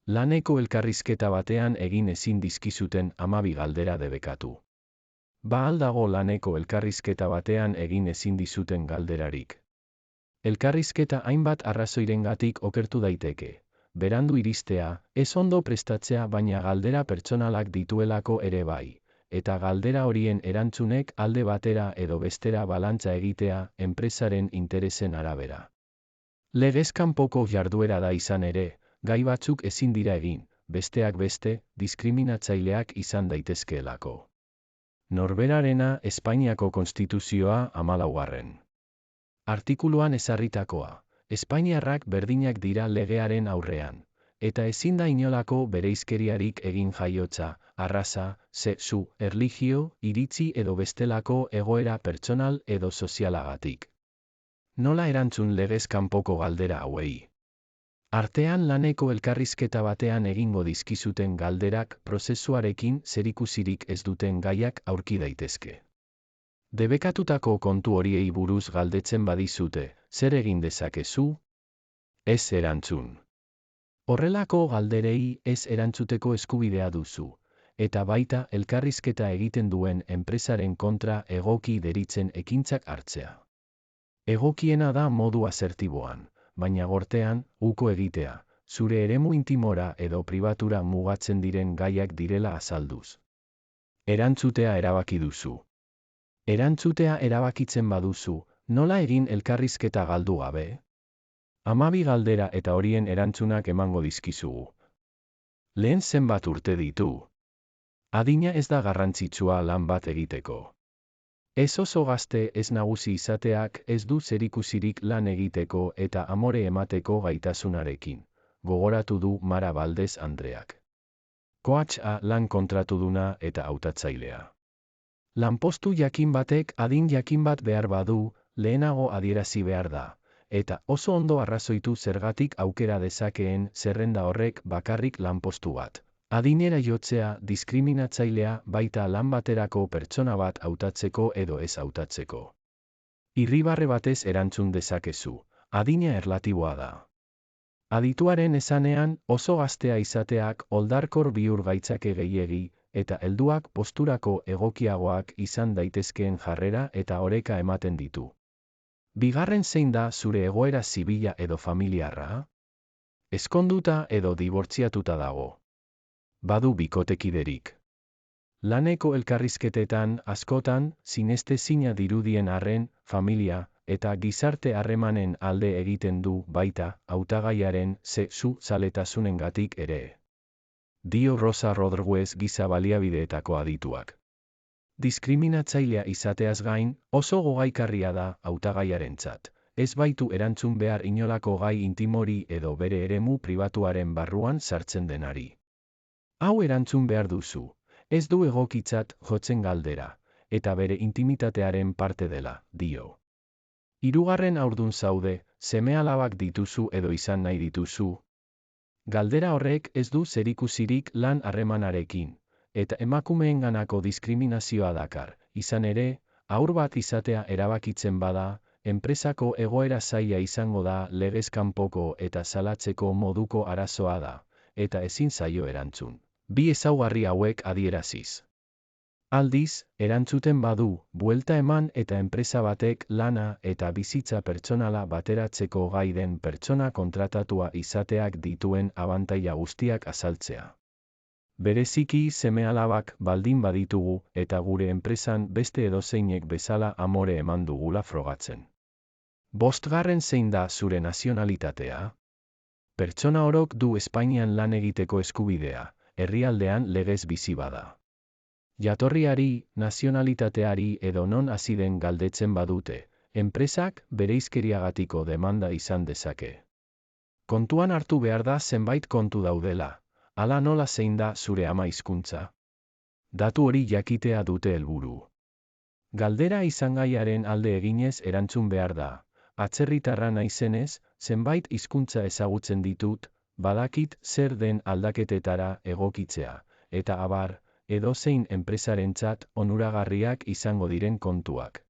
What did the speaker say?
Laneko elkarrizketa batean egin ezin dizkizuten 12 galdera debekatu. Ba al dago laneko elkarrizketa batean egin ezin dizuten galderarik? Elkarrizketa hainbat arrazoirengatik okertu daiteke. Berandu iristea, ez ondo prestatzea baina galdera pertsonalak dituelako ere bai, eta galdera horien erantzunek alde batera edo bestera balantza egitea enpresaren interesen arabera. Legez kanpoko jarduera da izan ere, gai batzuk ezin dira egin, besteak beste, diskriminatzaileak izan daitezkeelako. Norberarena Espainiako Konstituzioa 14. Artikuluan ezarritakoa, Espainiarrak berdinak dira legearen aurrean, eta ezin da inolako bereizkeriarik egin jaiotza, arraza, sexu, erlijio, iritzi edo bestelako egoera pertsonal edo sozialagatik. Nola erantzun legez kanpoko galdera hauei? Artean laneko elkarrizketa batean egingo dizkizuten galderak prozesuarekin zerikusirik ez duten gaiak aurki daitezke. Debekatutako kontu horiei buruz galdetzen badizute, zer egin dezakezu? Ez erantzun. Horrelako galderei ez erantzuteko eskubidea duzu, eta baita elkarrizketa egiten duen enpresaren kontra egoki deritzen ekintzak hartzea. Egokiena da modu asertiboan, baina gortean, uko egitea, zure eremu intimora edo pribatura mugatzen diren gaiak direla azalduz. Erantzutea erabaki duzu. Erantzutea erabakitzen baduzu, nola egin elkarrizketa galdu gabe? 12 galdera eta horien erantzunak emango dizkizugu. Lehen zenbat urte ditu? Adina ez da garrantzitsua lan bat egiteko. Ez oso gazte ez nagusi izateak ez du zerikusirik lan egiteko eta amore emateko gaitasunarekin, gogoratu du Mara Valdez Andreak. Coacha lan kontratuduna eta hautatzailea. Lanpostu jakin batek adin jakin bat behar badu, lehenago adierazi behar da, eta oso ondo arrazoitu zergatik aukera dezakeen zerrenda horrek bakarrik lanpostu bat. Adinera jotzea diskriminatzailea baita lan baterako pertsona bat hautatzeko edo ez hautatzeko. Irribarre batez erantzun dezakezu, adina erlatiboa da. Adituaren esanean oso gaztea izateak oldarkor bihur gaitzake gehiegi, eta helduak posturako egokiagoak izan daitezkeen jarrera eta oreka ematen ditu. Bigarren zein da zure egoera zibila edo familiarra? Ezkonduta edo dibortziatuta dago. Badu bikotekiderik. Laneko elkarrizketetan askotan sinestezina dirudien arren, familia eta gizarte harremanen alde egiten du baita hautagaiaren sexu zaletasunengatik ere. Dio Rosa Rodriguez giza baliabideetako adituak. Diskriminatzailea izateaz gain, oso gogaikarria da hautagaiarentzat. Ez baitu erantzun behar inolako gai intimori edo bere eremu pribatuaren barruan sartzen denari. Hau erantzun behar duzu, ez du egokitzat jotzen galdera, eta bere intimitatearen parte dela, dio. 3. haurdun zaude, seme-alabak dituzu edo izan nahi dituzu. Galdera horrek ez du zerikusirik lan harremanarekin, eta emakumeenganako diskriminazioa dakar, izan ere, haur bat izatea erabakitzen bada, enpresako egoera zaila izango da legez kanpoko eta salatzeko moduko arazoa da, eta ezin zaio erantzun. Bi ezaugarri hauek adieraziz. Aldiz, erantzuten badu, buelta eman eta enpresa batek lana eta bizitza pertsonala bateratzeko gai den pertsona kontratatua izateak dituen abantaila guztiak azaltzea. Bereziki seme-alabak baldin baditugu eta gure enpresan beste edozeinek bezala amore eman dugula frogatzen. 5. zein da zure nazionalitatea? Pertsona orok du Espainian lan egiteko eskubidea, herrialdean legez bizi bada. Jatorriari, nazionalitateari edo non hasi den galdetzen badute, enpresak bereizkeriagatiko demanda izan dezake. Kontuan hartu behar da zenbait kontu daudela, hala nola zein da zure ama hizkuntza. Datu hori jakitea dute helburu. Galdera izangaiaren alde eginez erantzun behar da, atzerritarra naizenez, zenbait hizkuntza ezagutzen ditut, badakit zer den aldaketetara egokitzea, eta abar, edozein enpresarentzat onuragarriak izango diren kontuak.